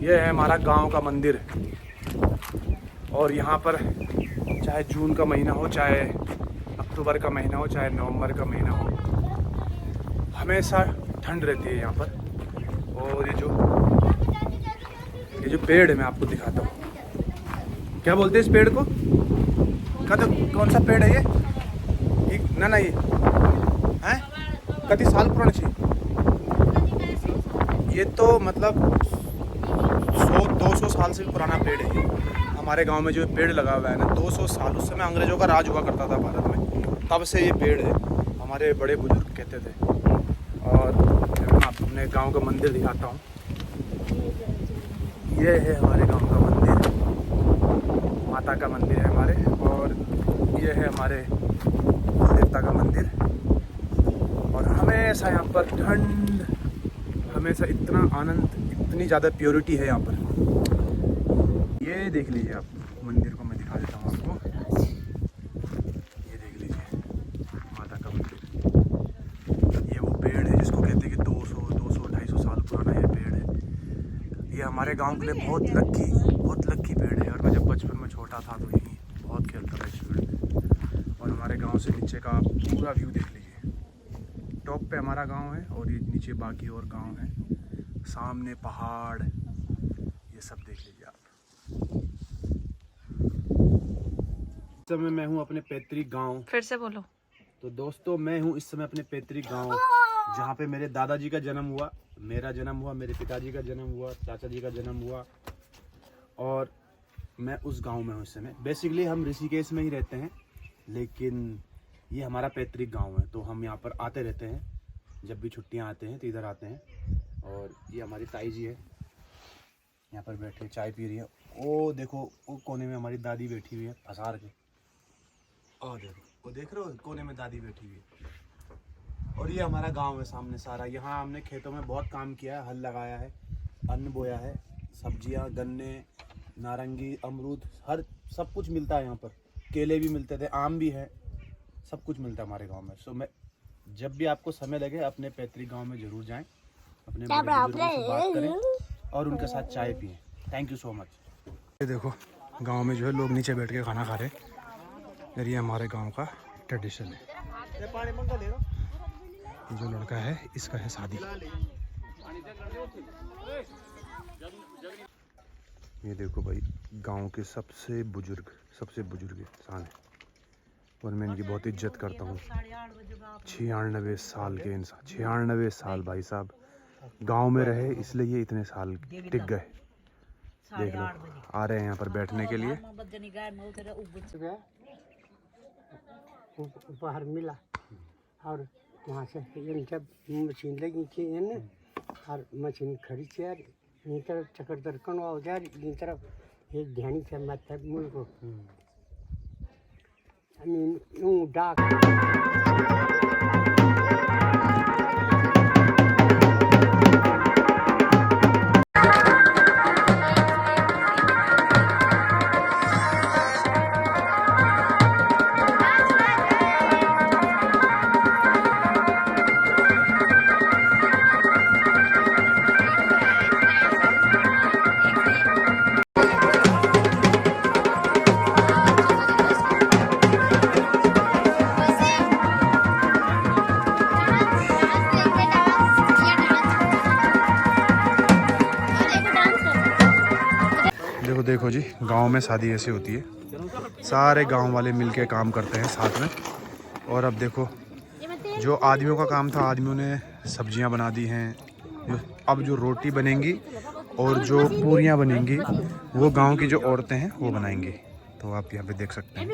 ये है हमारा गांव का मंदिर। और यहाँ पर चाहे जून का महीना हो, चाहे अक्टूबर का महीना हो, चाहे नवंबर का महीना हो, हमेशा ठंड रहती है यहाँ पर। और ये जो पेड़ है मैं आपको दिखाता हूँ। क्या बोलते हैं इस पेड़ को? कौन सा पेड़ है ये? ना ये हैं कति साल पुराना चाहिए? ये तो मतलब 100-200 साल से भी पुराना पेड़ है। हमारे गांव में जो पेड़ लगा हुआ है ना, 200 साल, उस समय अंग्रेजों का राज हुआ करता था भारत में, तब से ये पेड़ है। हमारे बड़े बुजुर्ग कहते थे। और मैं अपने गांव का मंदिर दिखाता हूँ। ये है हमारे गांव का मंदिर, माता का मंदिर है हमारे। और ये है हमारे देवता का मंदिर। और हमेशा यहाँ पर ठंड, हमेशा इतना आनंद, इतनी ज़्यादा प्योरिटी है यहाँ पर। ये देख लीजिए आप, मंदिर को मैं दिखा देता हूँ आपको। ये देख लीजिए माता का मंदिर। ये वो पेड़ है जिसको कहते हैं कि 200-250 साल पुराना ये पेड़ है। ये हमारे गांव के लिए बहुत लक्की पेड़ है। और मैं जब बचपन में छोटा था तो यही बहुत खेलता था इस पेड़ में। और हमारे गांव से नीचे का पूरा व्यू देख लीजिए। टॉप पे हमारा गांव है और ये नीचे बाकी और गांव है, सामने पहाड़, ये सब देख लीजिए आप। इस समय मैं हूँ अपने पैतृक गांव। फिर से बोलो। तो दोस्तों, मैं हूँ इस समय अपने पैतृक गांव, जहाँ पे मेरे दादाजी का जन्म हुआ, मेरा जन्म हुआ, मेरे पिताजी का जन्म हुआ, चाचा जी का जन्म हुआ। और मैं उस गांव में हूँ इस समय। बेसिकली हम ऋषिकेश में ही रहते हैं, लेकिन ये हमारा पैतृक गांव है, तो हम यहाँ पर आते रहते हैं। जब भी छुट्टियाँ आते हैं तो इधर आते हैं। और ये हमारी ताई जी है, यहाँ पर बैठे चाय पी रही है। वो देखो, वो कोने में हमारी दादी बैठी हुई है पसार के। और देखो, वो देख रहे हो, कोने में दादी बैठी हुई है। और ये हमारा गांव है सामने सारा। यहाँ हमने खेतों में बहुत काम किया है, हल लगाया है, अन्न बोया है, सब्जियाँ, गन्ने, नारंगी, अमरूद, सब कुछ मिलता है यहाँ पर। केले भी मिलते थे, आम भी है, सब कुछ मिलता है हमारे गांव में। सो मैं जब भी आपको समय लगे अपने पैतृक गांव में जरूर जाएं, अपने बड़े बुजुर्गों से बात करें और उनके साथ चाय पिएं। Thank you so much. ये देखो, गांव में जो है लोग नीचे बैठ के खाना खा रहे हैं। ये हमारे गांव का ट्रेडिशन है। ये जो लड़का है, इसका है शादी। ये देखो भाई, गांव के सबसे बुजुर्ग इंसान है और मैं इनकी बहुत इज्जत करता हूँ। 96 साल के इंसान, 96 साल भाई साहब गांव में रहे, इसलिए ये इतने साल टिक गए। देख लो, आ रहे हैं यहाँ पर बैठने के लिए। उपहार मिला और वहाँ से जब मशीन लगी थी और मशीन खड़ी थी यार, इन तरफ चक्कर दरकन हो यार, इन तरफ एक ध्यानी से मतलब मुझ को डाक। देखो जी, गांव में शादी ऐसे होती है, सारे गांव वाले मिलके काम करते हैं साथ में। और अब देखो, जो आदमियों का काम था, आदमियों ने सब्जियां बना दी हैं। अब जो रोटी बनेंगी और जो पूरियां बनेंगी, वो गांव की जो औरतें हैं वो बनाएंगी। तो आप यहाँ पे देख सकते हैं।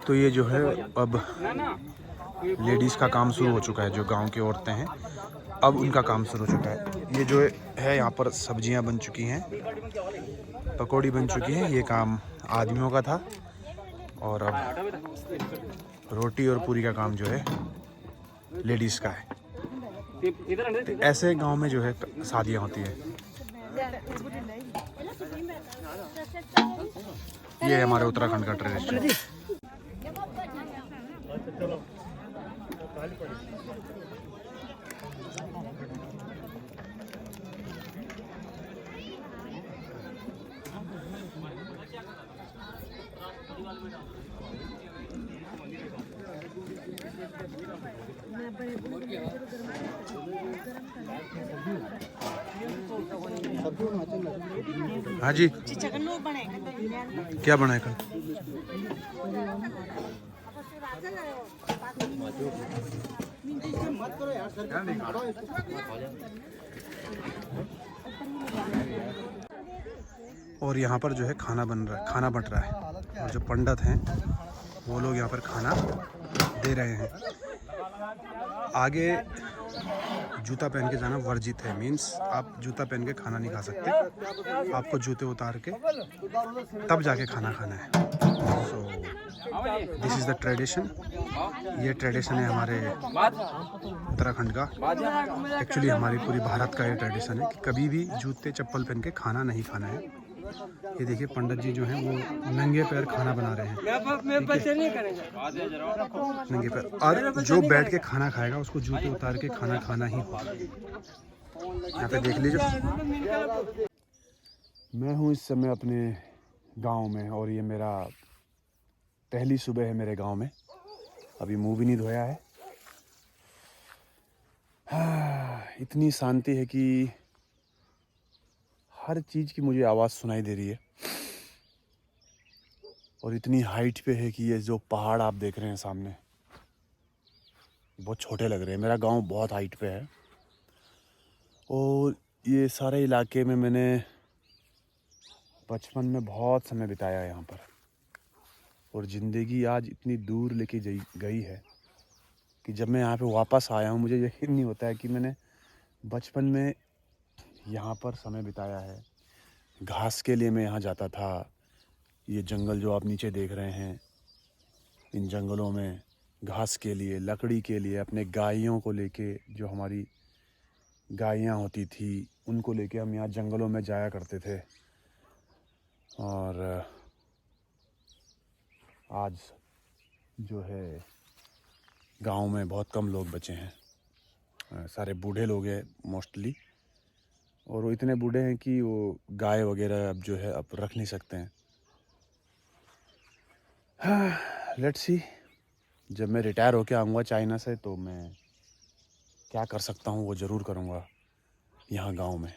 तो ये जो है, अब लेडीज़ का काम शुरू हो चुका है। जो गांव की औरतें हैं, अब उनका काम शुरू हो चुका है। ये जो है, यहाँ पर सब्जियां बन चुकी हैं, पकौड़ी बन चुकी हैं। ये काम आदमियों का था। और अब रोटी और पूरी का काम जो है लेडीज़ का है। तो ऐसे गांव में जो है शादियां होती है। ये हमारे उत्तराखंड का ट्रेडिशन है। हाँ जी, क्या बनाए कल? और यहाँ पर जो है खाना बन रहा है, खाना बंट रहा है, और जो पंडित हैं वो लोग यहाँ पर खाना दे रहे हैं। आगे जूता पहन के जाना वर्जित है, मीन्स आप जूता पहन के खाना नहीं खा सकते, आपको जूते उतार के तब जाके खाना खाना है। So this is the tradition. ये ट्रेडिशन है हमारे उत्तराखंड का। एक्चुअली हमारी पूरी भारत का ये ट्रेडिशन है कि कभी भी जूते चप्पल पहन के खाना नहीं खाना है। ये देखिए पंडित जी जो हैं वो नंगे पैर खाना बना रहे हैं, नंगे पैर, और जो बैठ के खाना खाएगा उसको जूते उतार के खाना खाना ही होगा। यहाँ पे देख लीजिए, मैं हूँ इस समय अपने गांव में, और ये मेरा पहली सुबह है मेरे गांव में। अभी मुंह भी नहीं धोया है। इतनी शांति है कि हर चीज़ की मुझे आवाज़ सुनाई दे रही है, और इतनी हाइट पे है कि ये जो पहाड़ आप देख रहे हैं सामने बहुत छोटे लग रहे हैं। मेरा गांव बहुत हाइट पे है, और ये सारे इलाके में मैंने बचपन में बहुत समय बिताया है यहाँ पर, और ज़िंदगी आज इतनी दूर लेके गई है कि जब मैं यहाँ पे वापस आया हूँ मुझे यकीन नहीं होता है कि मैंने बचपन में यहाँ पर समय बिताया है। घास के लिए मैं यहाँ जाता था। ये जंगल जो आप नीचे देख रहे हैं, इन जंगलों में घास के लिए, लकड़ी के लिए, अपने गायों को लेके, जो हमारी गायें होती थी उनको लेके हम यहाँ जंगलों में जाया करते थे। और आज जो है गांव में बहुत कम लोग बचे हैं, सारे बूढ़े लोग हैं मोस्टली, और वो इतने बूढ़े हैं कि वो गाय वगैरह अब जो है अब रख नहीं सकते हैं। लेट्स सी, जब मैं रिटायर होके आऊँगा चाइना से तो मैं क्या कर सकता हूँ वो ज़रूर करूँगा यहाँ गांव में।